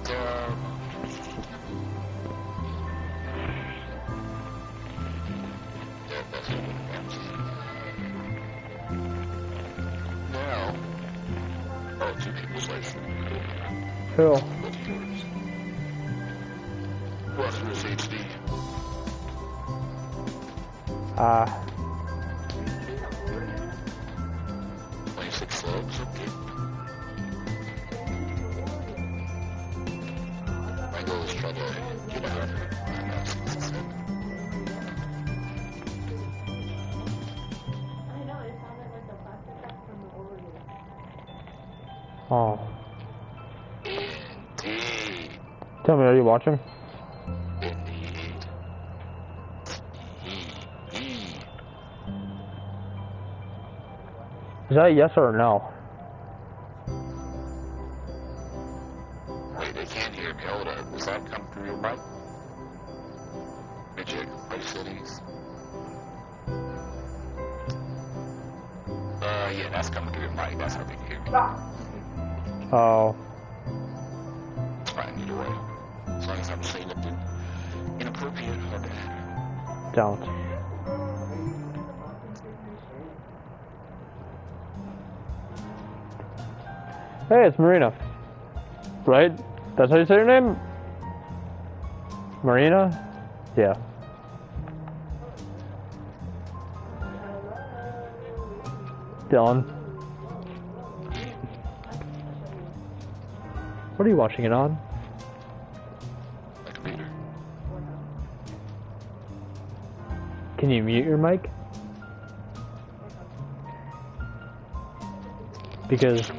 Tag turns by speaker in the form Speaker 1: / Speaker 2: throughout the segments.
Speaker 1: Now, oh, two people's life.
Speaker 2: Who?
Speaker 1: What's yours, HD? 26 subs, okay. My goal is try to get 100. I'm at 67.
Speaker 2: Oh.
Speaker 1: Indeed.
Speaker 2: Tell me, are you watching?
Speaker 1: Indeed.
Speaker 2: Is that a yes or a no?
Speaker 1: Wait, they can't hear me. Hold up. Does that come through your mic? Let me check my settings. Yeah, that's coming through your mic. That's how they can hear me.
Speaker 2: Oh.
Speaker 1: It's fine either way. As long as I'm saying nothing inappropriate or bad.
Speaker 2: Don't. Hey, it's Marina. Right? That's how you say your name? Marina? Yeah. Dylan. What are you watching it on?
Speaker 1: My computer.
Speaker 2: Can you mute your mic? Because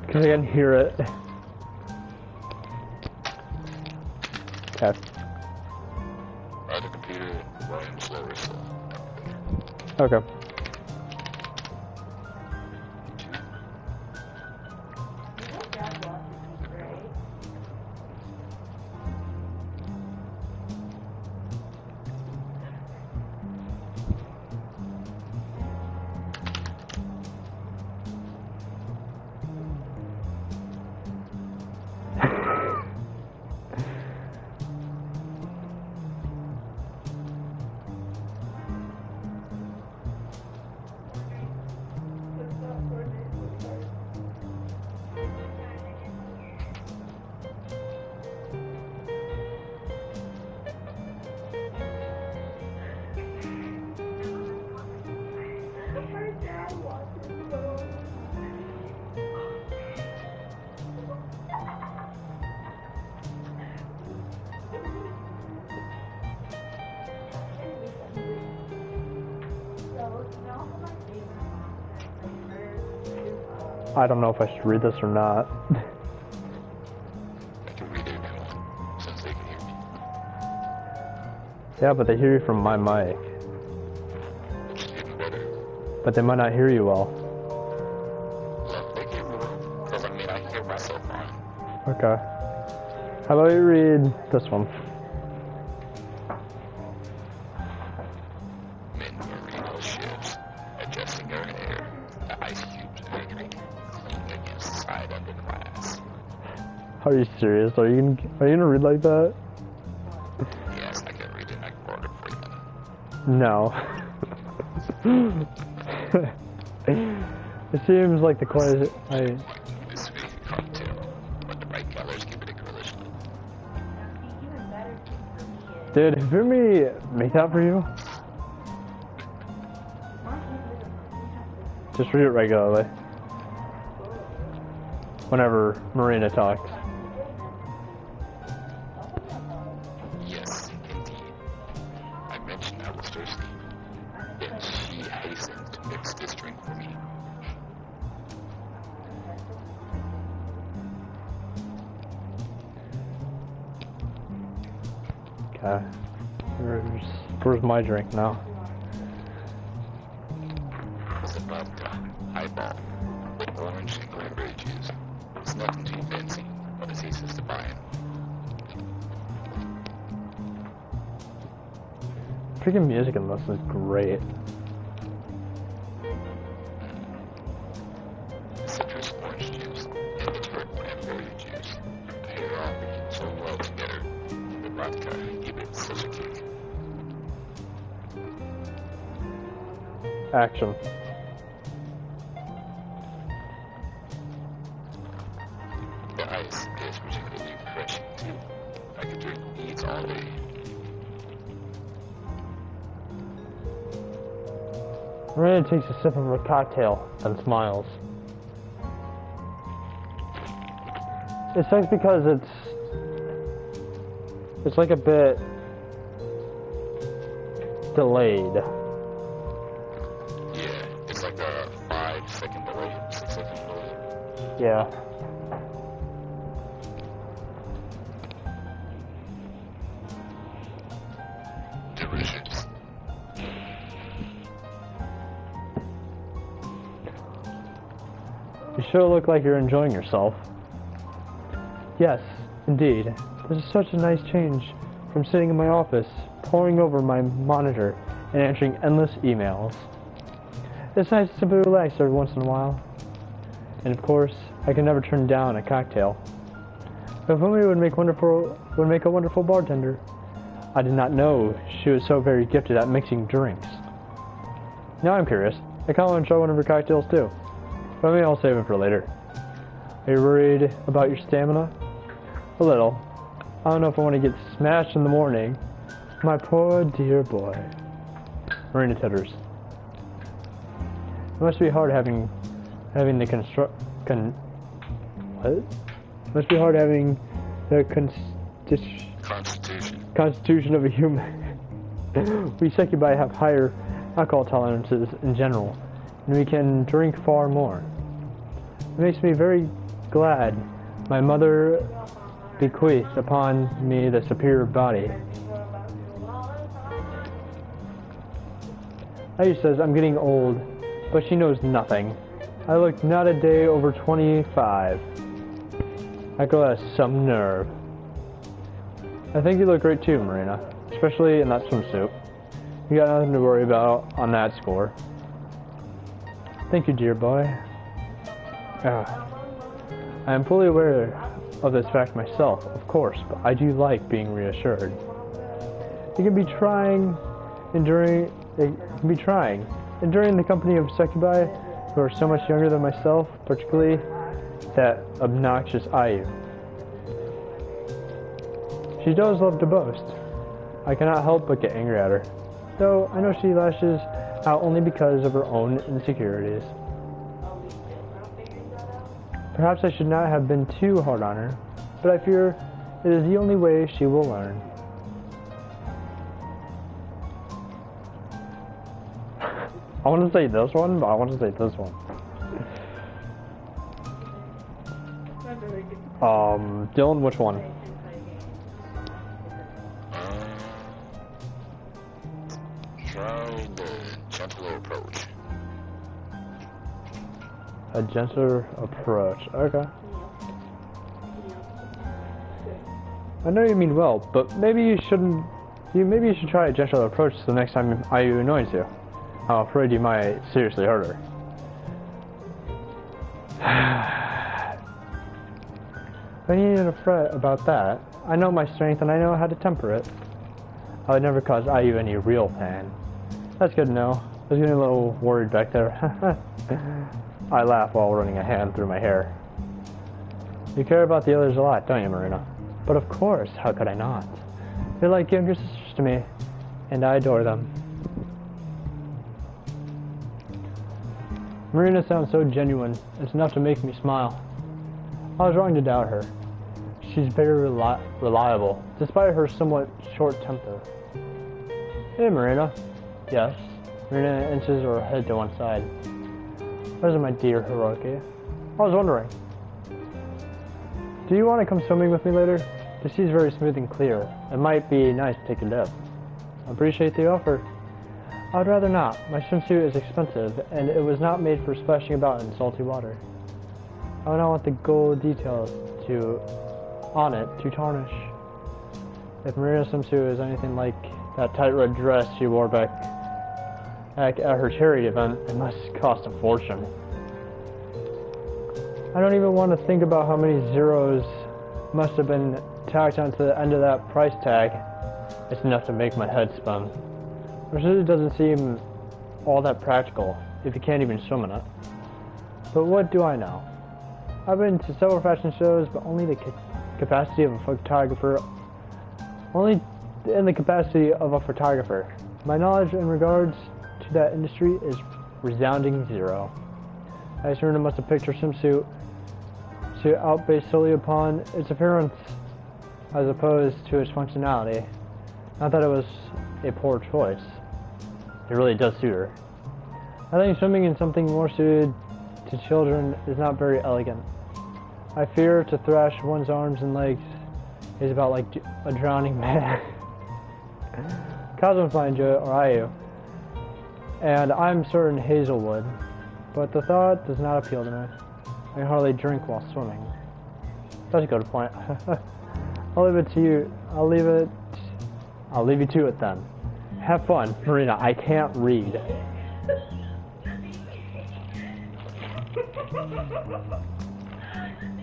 Speaker 2: I can hear it. Okay.
Speaker 1: Other computer running slower, so.
Speaker 2: Okay. I don't know if I should read this or not.
Speaker 1: I can read it now, since they can hear me.
Speaker 2: Yeah, but they hear you from my mic.
Speaker 1: Which is even better.
Speaker 2: But they might not hear you well.
Speaker 1: Look, they can hear me well. Because, I mean, I hear myself fine.
Speaker 2: Okay. How about you read this one?
Speaker 1: Merino ships, adjusting her hair. The ice cubes angry, cleaning against the side under glass.
Speaker 2: Are you serious? Are you gonna read like that?
Speaker 1: Yes, I can read it. I can order for you.
Speaker 2: No. It seems like the question
Speaker 1: This fake cocktail, but the right colors give it a girlish look.
Speaker 2: Dude, have you heard me make that for you? Just read it regularly. Whenever Marina talks.
Speaker 1: Yes, indeed. I mentioned I was thirsty, and she hastened to mix this drink for me.
Speaker 2: Okay. Where's my drink now?
Speaker 1: It's a vodka highball with orange and cranberry juice. It's nothing too fancy, but it's easiest to buy it.
Speaker 2: Freaking music in this is great.
Speaker 1: Citrus orange juice and the tart cranberry juice pair off vodka. Give it such a kick.
Speaker 2: Action.
Speaker 1: The ice is particularly refreshing too. I could drink these all day.
Speaker 2: Miranda takes a sip of her cocktail and smiles. It sucks because it's like a bit delayed.
Speaker 1: Yeah, it's like a 5-second delay, 6-second delay.
Speaker 2: Yeah.
Speaker 1: Delicious.
Speaker 2: You sure look like you're enjoying yourself. Yes, indeed. This is such a nice change from sitting in my office, poring over my monitor, and answering endless emails. It's nice to simply relax every once in a while. And of course, I can never turn down a cocktail. If only would make a wonderful bartender. I did not know she was so very gifted at mixing drinks. Now I'm curious. I kind of want to try one of her cocktails too. But maybe I'll save it for later. Are you worried about your stamina? A little. I don't know if I want to get smashed in the morning. My poor dear boy. Marina titters. It must be hard having the constitution of a human. We Succubi have higher alcohol tolerances in general, and we can drink far more. It makes me very glad my mother bequeathed upon me the superior body. Ayu says I'm getting old, but she knows nothing. I look not a day over 25. Echo has some nerve. I think you look great too, Marina, especially in that swimsuit. You got nothing to worry about on that score. Thank you, dear boy. I am fully aware of this fact myself, of course, but I do like being reassured. It can be trying, enduring the company of Succubi who are so much younger than myself, particularly that obnoxious Ayu. She does love to boast. I cannot help but get angry at her, though I know she lashes out only because of her own insecurities. Perhaps I should not have been too hard on her, but I fear it is the only way she will learn. I want to say this one, but I want to say this one. Dylan, which one?
Speaker 1: Try the gentler approach.
Speaker 2: A gentler approach. Okay. I know you mean well, but maybe you shouldn't. Maybe you should try a gentler approach the next time Ayu annoys you. I'm afraid you might seriously hurt her. I needn't to fret about that. I know my strength and I know how to temper it. I would never cause Ayu any real pain. That's good to know. I was getting a little worried back there. I laugh while running a hand through my hair. You care about the others a lot, don't you, Marina? But of course, how could I not? They're like younger sisters to me, and I adore them. Marina sounds so genuine, it's enough to make me smile. I was wrong to doubt her. She's very reliable, despite her somewhat short temper. Hey, Marina. Yes. Marina inches her head to one side. Those are my dear Hiroki. I was wondering, do you want to come swimming with me later? The sea's very smooth and clear. It might be nice to take a dip. I appreciate the offer. I'd rather not. My swimsuit is expensive, and it was not made for splashing about in salty water. I would not want the gold details on it to tarnish. If Marina's swimsuit is anything like that tight red dress she wore back at her charity event, it must cost a fortune. I don't even want to think about how many zeros must have been tacked onto the end of that price tag. It's enough to make my head spin. Which really doesn't seem all that practical if you can't even swim in it. But what do I know? I've been to several fashion shows, but only the capacity of a photographer. Only in the capacity of a photographer. My knowledge in regards to that industry is resounding zero. I assume it must have picked her swimsuit out based solely upon its appearance as opposed to its functionality. Not that it was a poor choice. It really does suit her. I think swimming in something more suited to children is not very elegant. I fear to thrash one's arms and legs is about like a drowning man. Cosmos might enjoy it, or I do. And I'm certain Hazel would. But the thought does not appeal to me. I can hardly drink while swimming. That's a good point. I'll leave it to you. I'll leave you to it then. Have fun, Marina. I can't read.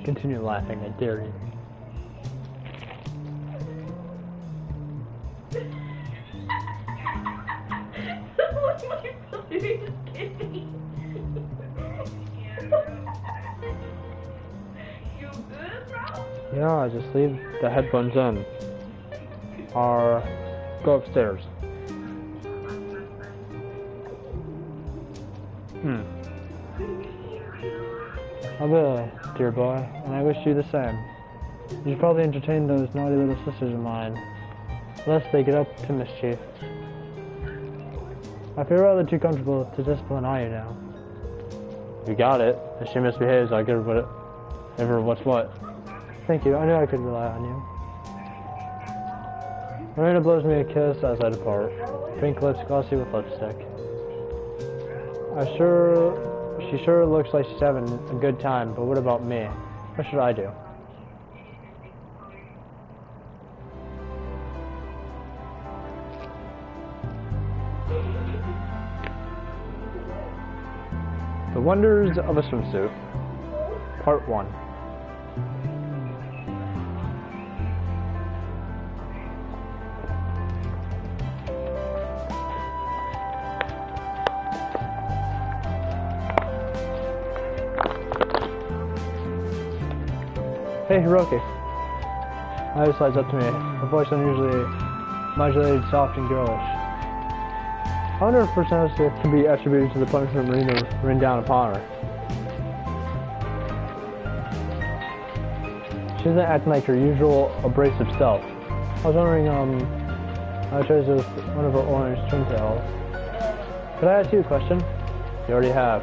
Speaker 2: Continue laughing, I dare you. Yeah, just leave the headphones in. Or go upstairs. I will, dear boy, and I wish you the same. You should probably entertain those naughty little sisters of mine, lest they get up to mischief. I feel rather too comfortable to discipline you now. You got it. If she misbehaves, I'll give her what's what. Thank you, I knew I could rely on you. Marina blows me a kiss as I depart. Pink lips glossy with lipstick. She sure looks like she's having a good time, but what about me? What should I do? The Wonders of a Swimsuit, Part 1. Hey, Hiroki. Aya slides up to me, her voice unusually modulated, soft, and girlish. I wonder if personality can be attributed to the punishment Marina rained down upon her. She isn't acting like her usual abrasive self. I was wondering, how I chose with one of her orange twin tails. Could I ask you a question? You already have.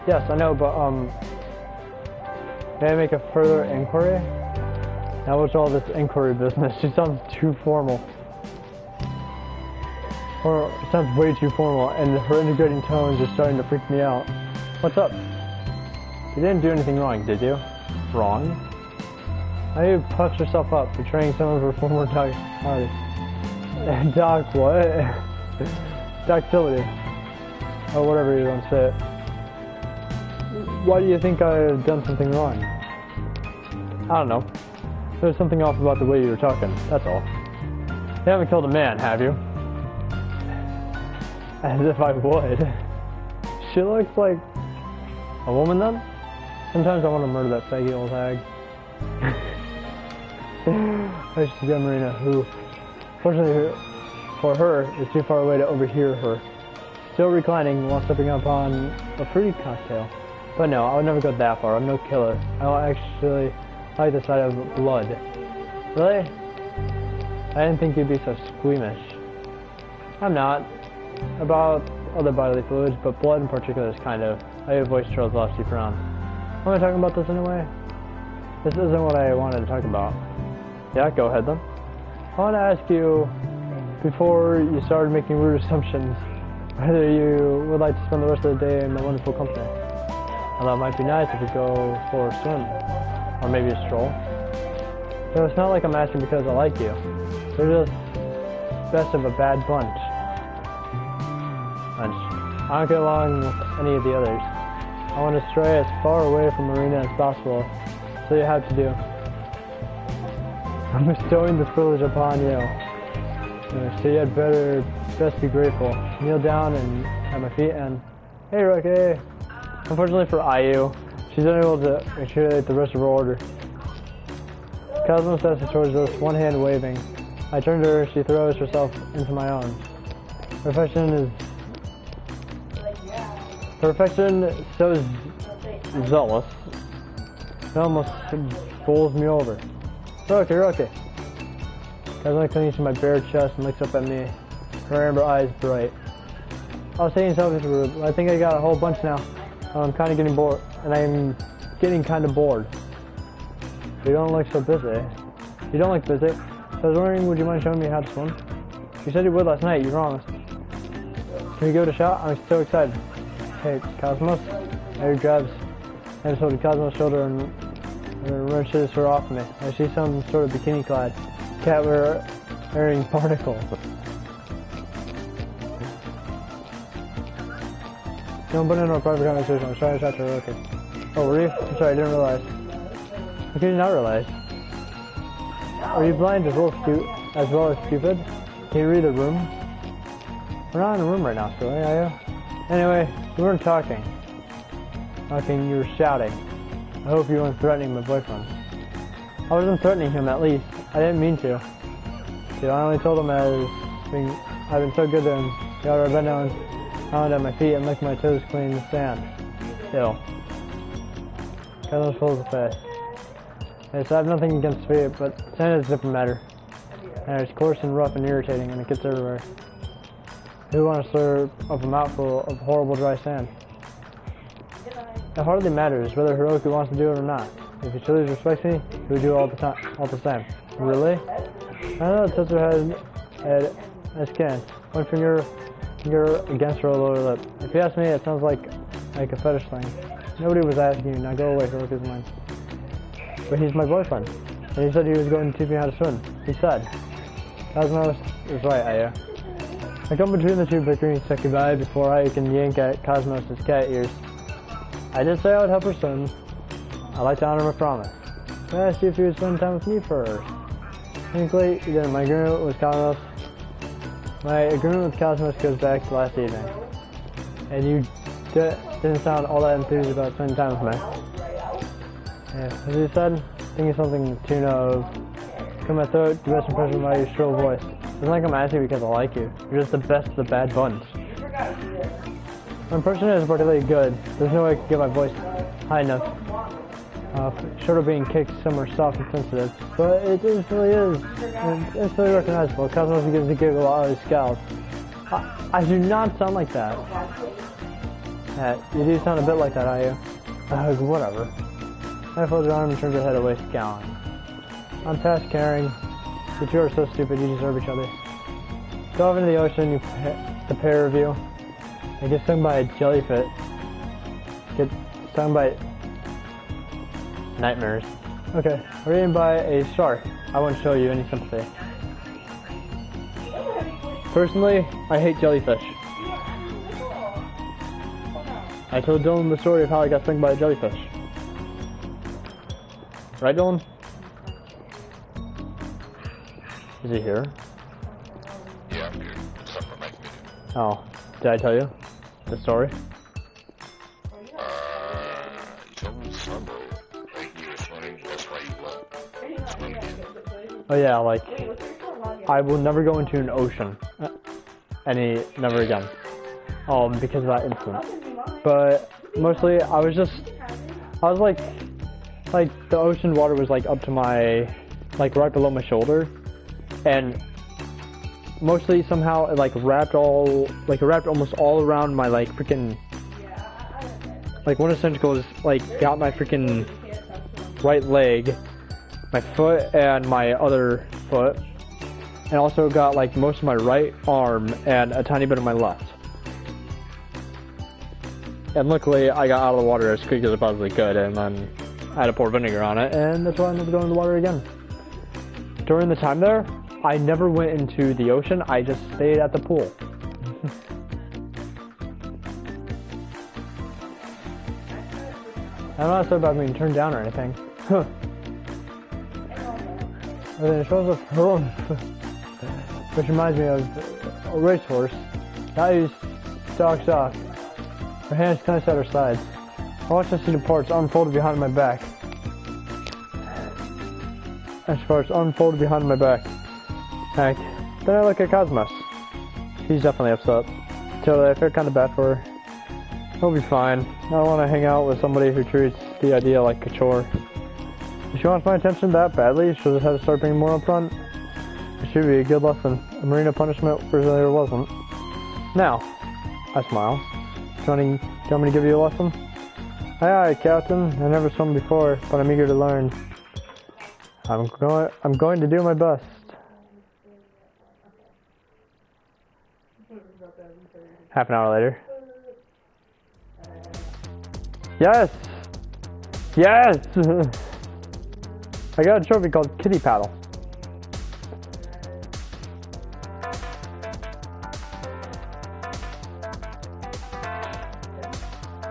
Speaker 2: Yes, I know, but, may I make a further inquiry? Now what's all this inquiry business? She sounds too formal. Or it sounds way too formal, and her integrating tones are starting to freak me out. What's up? You didn't do anything wrong, did you? Wrong? Aya puffs herself up, betraying some of her former doc what? Docility. Or whatever you want to say it. Why do you think I've done something wrong? I don't know. There's something off about the way you were talking, that's all. You haven't killed a man, have you? As if I would. She looks like a woman then? Sometimes I want to murder that faggy old hag. I should get Marina, who, fortunately for her, is too far away to overhear her. Still reclining while sipping upon a fruity cocktail. But no, I would never go that far. I'm no killer. I don't actually like the sight of blood. Really? I didn't think you'd be so squeamish. I'm not. About other bodily fluids, but blood in particular is kind of... Your voice trails off, she frowns. Am I talking about this anyway? This isn't what I wanted to talk about. Yeah, go ahead then. I want to ask you, before you started making rude assumptions, whether you would like to spend the rest of the day in my wonderful company. Although it might be nice if we go for a swim, or maybe a stroll. So it's not like I'm asking because I like you. They're just best of a bad bunch. I don't get along with any of the others. I want to stray as far away from Marina as possible, so you have to do. I'm bestowing this privilege upon you. So you had best be grateful. Kneel down and at my feet and, hey Rookie! Unfortunately for IU, she's unable to accumulate the rest of her order. Cosmos dashes towards us, one hand waving. I turn to her, she throws herself into my arms. Perfection so zealous. It almost bowls me over. Rookie. Cosmos clings to my bare chest and looks up at me. Her amber eyes bright. I was taking selfies with her. I think I got a whole bunch now. I'm kind of getting bored, and I'm getting kind of bored. You don't look so busy. You don't look busy. So I was wondering, would you mind showing me how to swim? You said you would last night, you promised. Can we give it a shot? I'm so excited. Hey, Cosmos. Harry grabs and hold Cosmos' shoulder and wrenches her off me. I see some sort of bikini-clad cat wearing barnacles. Don't put into a private conversation. I'm trying to chat to her. Okay. Oh, were you? I'm sorry, I didn't realize. How could you not realize? Are you blind as well as stupid? Can you read the room? We're not in a room right now, silly, are you? Anyway, you weren't talking. You were shouting. I hope you weren't threatening my boyfriend. I wasn't threatening him, at least. I didn't mean to. Dude, I only told him I've been so good to him. He got her bent down at my feet and licked my toes clean in the sand. Ew. Cosmos pulls the face. Yes, I have nothing against feet, but sand is a different matter. And it's coarse and rough and irritating, and it gets everywhere. Who wants to serve up a mouthful of horrible dry sand? It hardly matters whether Hiroki wants to do it or not. If he truly respects me, he would do it all the time. Really? I know it tilts her head as can. One finger against her lower lip. If you ask me, it sounds like a fetish thing. Nobody was asking you. Now go away, Hiroki's mine. But he's my boyfriend. And he said he was going to teach me how to swim. He said. Cosmos is right, Aya. I come between the two bickering succubi before I can yank at Cosmos' cat ears. I did say I would help her swim. I'd like to honor my promise. I asked you if you would spend time with me first. Technically, you didn't. My agreement with Cosmos goes back to last evening. And you didn't sound all that enthused about spending time with me. Yeah, as you said, thinking something to the tune of, come my throat, the best impression by your shrill voice. It's not like I'm asking because I like you. You're just the best of the bad bunch. My impression is particularly good. There's no way I could get my voice high enough. Short of being kicked somewhere soft and sensitive. But it really is. It's instantly recognizable. Cosmos begins to giggle while he scowls. I do not sound like that. You do sound a bit like that, are you? Whatever. I fold your arm and turns her head away, scowling. I'm past caring. You two are so stupid, you deserve each other. Go off into the ocean, the pair of you. I get stung by a jellyfish. Get stung by nightmares. Okay, or eaten by a shark. I won't show you any sympathy. Personally, I hate jellyfish. I told Dylan the story of how I got stung by a jellyfish. Right, Dylan? Is he here?
Speaker 1: Yeah, I'm here. Something like me.
Speaker 2: Oh, did I tell you the story?
Speaker 1: You told me Sunday. Like you were swimming, that's why you left. Swim again.
Speaker 2: Oh yeah, like, I will never go into an ocean. Never again. Because of that incident. But, mostly, I was like, the ocean water was like up to my, like right below my shoulder. And mostly somehow it like wrapped almost all around my like freaking, like one of the tentacles like got my freaking right leg, my foot and my other foot, and also got like most of my right arm and a tiny bit of my left. And luckily I got out of the water as quick as I possibly could, and then I had to pour vinegar on it, and that's why I never go in the water again. During the time there, I never went into the ocean, I just stayed at the pool. I'm not so about being turned down or anything. and then it shows up her own, which reminds me of a racehorse. Now he stalks off, her hands tense at her sides. I watch the scene of parts unfolded behind my back. As parts unfolded behind my back. Heck. Then I look at Cosmos. She's definitely upset. Totally, I feel kind of bad for her. He'll be fine. I don't want to hang out with somebody who treats the idea like a chore. If she wants my attention that badly, she'll just have to start being more upfront. It should be a good lesson. A marina punishment where there wasn't. Now, I smile. Do you want me to give you a lesson? Aye, Captain. I never swum before, but I'm eager to learn. I'm going to do my best. Half an hour later. Yes! Yes! I got a trophy called Kitty Paddle.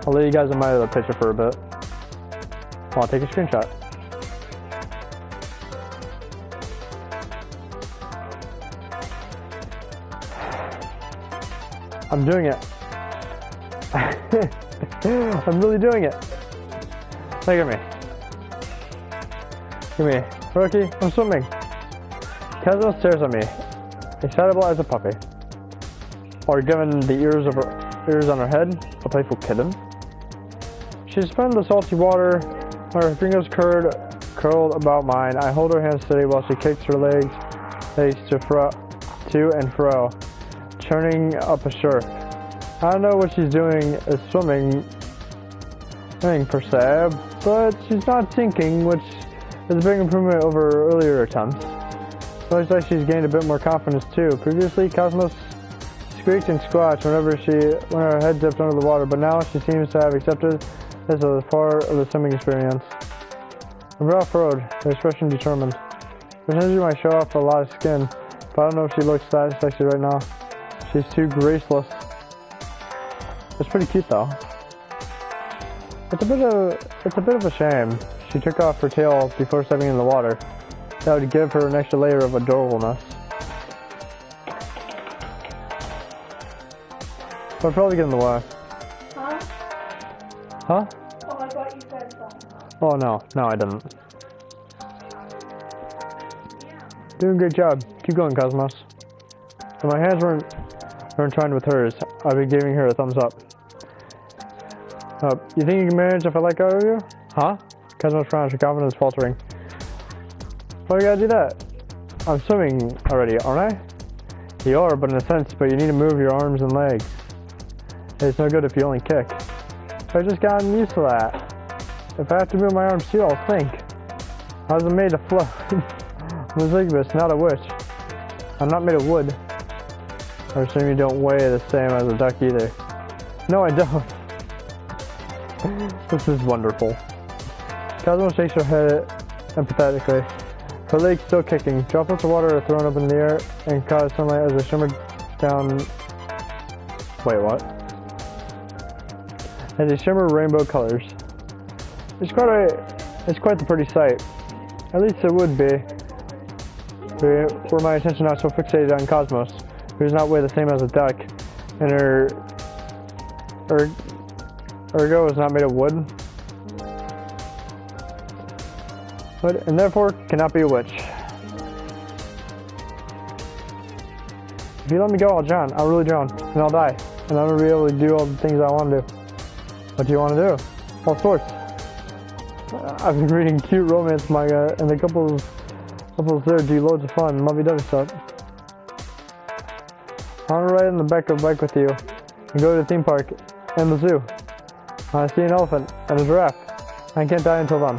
Speaker 2: I'll let you guys admire the picture for a bit. I'll take a screenshot. I'm doing it. I'm really doing it. Look at me. Look at me. Rookie, I'm swimming. Kazuma stares at me, excitable as a puppy. Or given the ears on her head, a playful kitten. She spun the salty water, her fingers curled about mine. I hold her hand steady while she kicks her legs to and fro, churning up a shirt. I don't know what she's doing is swimming per se, but she's not sinking, which is a big improvement over earlier attempts. It looks like she's gained a bit more confidence too. Previously, Cosmos squeaked and squatched when her head dipped under the water, but now she seems to have accepted this as part of the swimming experience. Her brow furrowed, her expression determined. Percentage might show off a lot of skin, but I don't know if she looks that sexy right now. She's too graceless. It's pretty cute though. It's a bit of a shame. She took off her tail before stepping in the water. That would give her an extra layer of adorableness. But I'll probably get in the way.
Speaker 3: Huh?
Speaker 2: Huh?
Speaker 3: Oh, I thought you said something.
Speaker 2: Oh no, I didn't.
Speaker 3: Yeah.
Speaker 2: Doing a great job. Keep going, Cosmos. If my hands weren't entwined with hers, I'd be giving her a thumbs up. You think you can manage if I let go of you? Huh? Cosmos frowned, her confidence faltering. Why do you gotta do that? I'm swimming already, aren't I? You are, but in a sense, but you need to move your arms and legs. It's no good if you only kick. I've just gotten used to that. If I have to move my arms too, I'll sink. I wasn't made to float. I'm a Succbus, not a witch. I'm not made of wood. I assume you don't weigh the same as a duck either. No, I don't. This is wonderful. Cosmo shakes her head empathetically. Her legs still kicking. Droplets of water are thrown up in the air and cause sunlight as they shimmer down. Wait, what? As they shimmer rainbow colors. It's quite the pretty sight. At least it would be. Were my attention not so fixated on Cosmos, who does not weigh the same as a duck, and her ergo is not made of wood, and therefore cannot be a witch. If you let me go, I'll drown. I'll really drown, and I'll die, and I'll never be able to do all the things I want to do. What do you want to do? All sorts. I've been reading cute romance manga, and the couples there do loads of fun, lovey-dovey stuff. I want to ride on the back of a bike with you, and go to the theme park and the zoo. I want to see an elephant and a giraffe. I can't die until then.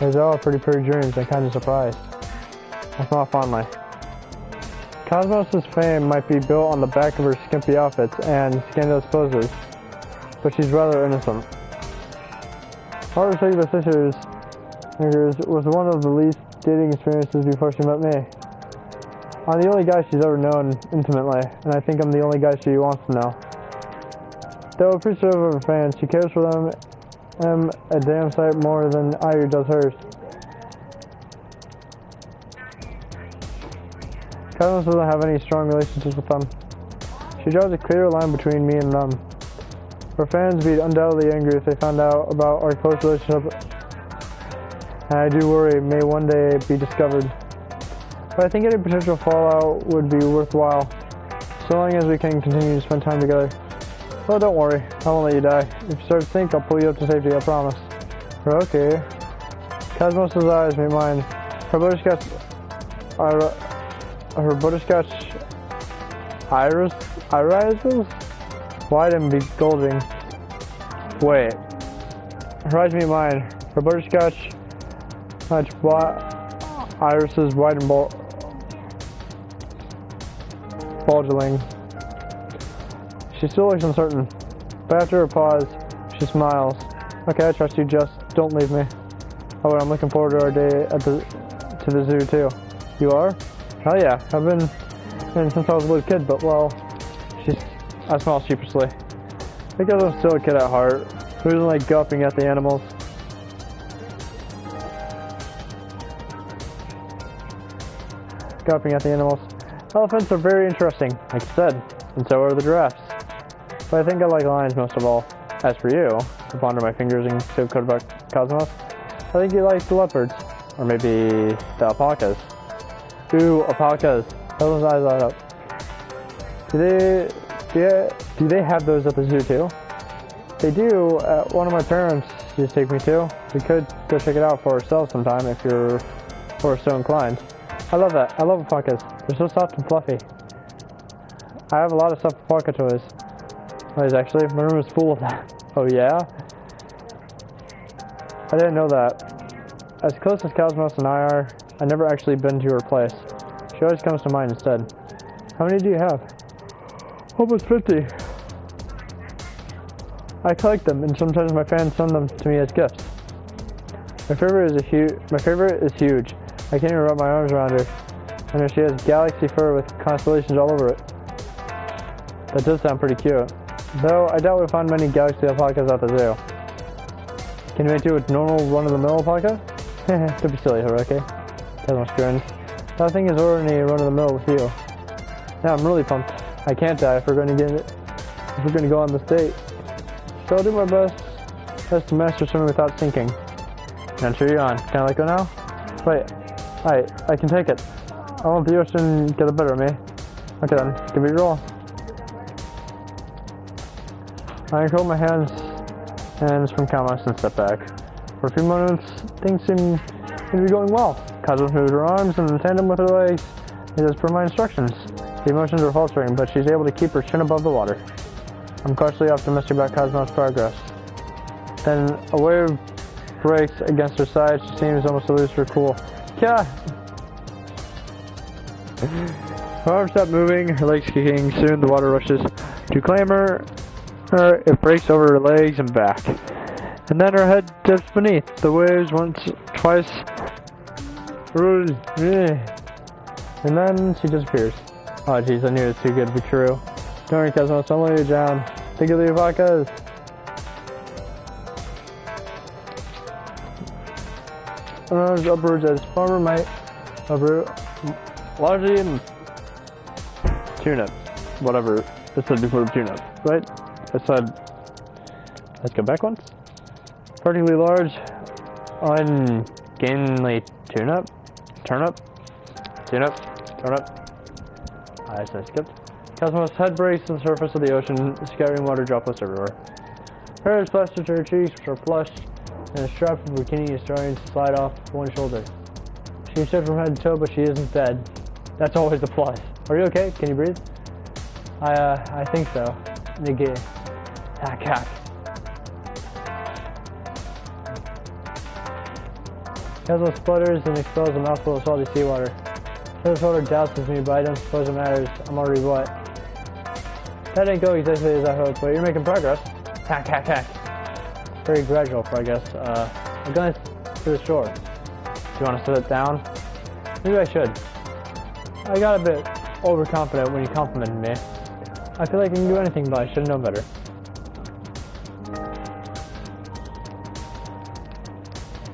Speaker 2: These are all pretty dreams. I'm kind of surprised. I smile fondly. Cosmos' fame might be built on the back of her skimpy outfits and scandalous poses, but she's rather innocent. Sakura Succbus was one of the least dating experiences before she met me. I'm the only guy she's ever known intimately, and I think I'm the only guy she wants to know. Though appreciative of her fans, she cares for them a damn sight more than Ayu does hers. Cosmos doesn't have any strong relationships with them. She draws a clear line between me and them. Her fans would be undoubtedly angry if they found out about our close relationship, and I do worry it may one day be discovered. But I think any potential fallout would be worthwhile, so long as we can continue to spend time together. Oh, don't worry, I won't let you die. If you start to sink, I'll pull you up to safety, I promise. Okay. Cosmos' eyes meet mine. Her butterscotch irises wide and bulging. Wait. Her eyes meet mine. Her butterscotch irises wide and bulging. She still looks uncertain, but after a pause, she smiles. Okay, I trust you, just don't leave me. Oh, I'm looking forward to our day at to the zoo too. You are? Hell yeah, I've been in since I was a little kid, but well, I smile sheepishly. Because I'm still a kid at heart, who doesn't like gawping at the animals. Elephants are very interesting, like I said, and so are the giraffes. But I think I like lions most of all. As for you, I ponder my fingers and so coat about Cosmos. I think you like the leopards, or maybe the alpacas. Ooh, alpacas. Those eyes light up. Do they have those at the zoo too? They do. One of my parents used to take me to. We could go check it out for ourselves sometime if you're so inclined. I love that. I love alpacas. They're so soft and fluffy. I have a lot of stuffed alpaca toys. Actually, my room is full of that. Oh yeah? I didn't know that. As close as Cosmos and I are, I've never actually been to her place. She always comes to mine instead. How many do you have? Almost 50. I collect them, and sometimes my fans send them to me as gifts. My favorite is huge. I can't even wrap my arms around her. I know she has galaxy fur with constellations all over it. That does sound pretty cute. Though I doubt we'll find many galaxy alpacas at the zoo. Can you make do with normal run-of-the-mill alpaca? Don't be silly, Haruki. Cosmos grins. Nothing is already run-of-the-mill with you. Now I'm really pumped. I can't die if we're going to go on this date. So I'll do my best to master swimming without sinking. Now cheer you on. Can I let go now? Wait. I can take it. I won't let the ocean get the better of me. Okay then, give me a roll. I control my hands from Cosmos and step back. For a few moments, things seem to be going well. Cosmos moves her arms in tandem with her legs, as per my instructions. The emotions are faltering, but she's able to keep her chin above the water. I'm cautiously optimistic about Cosmos' progress. Then a wave breaks against her side. She seems almost to lose her cool. Yeah. Her arms stop moving, her legs kicking. Soon the water rushes to claim her. It breaks over her legs and back. And then her head dips beneath. The waves once, twice. And then she disappears. Oh jeez, I knew it was too good to be true. Don't worry, Cosmos, don't let you down. Think of the alpacas. And upwards as farmer might. Largely in tuna. Whatever. It said before tuna, right? I said, let's go back once. Particularly large, ungainly turnip. I said skipped. Cosmos' head breaks to the surface of the ocean, scattering water droplets everywhere. Her hair is plastered to her cheeks, which are flushed, and a strap of bikini is starting to slide off one shoulder. She's shivering from head to toe, but she isn't dead. That's always a plus. Are you okay? Can you breathe? I think so. Negate. Hack. Cosmos splutters and expels a mouthful of salty seawater. Her shoulder douses me, but I don't suppose it matters. I'm already wet. That didn't go exactly as I hoped, but you're making progress. Hack. Very gradual progress. I'm going to the shore. Do you want to sit down? Maybe I should. I got a bit overconfident when you complimented me. I feel like I can do anything, but I should know better.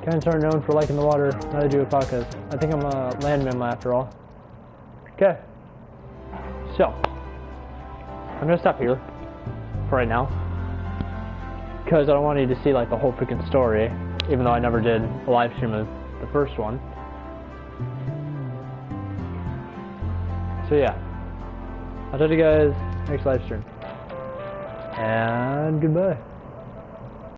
Speaker 2: Cats aren't known for liking the water, neither do alpacas. I think I'm a land mammal after all. Okay, So, I'm gonna stop here for right now, because I don't want you to see like the whole freaking story, even though I never did a live stream of the first one. So yeah, I'll talk to you guys next live stream, and goodbye.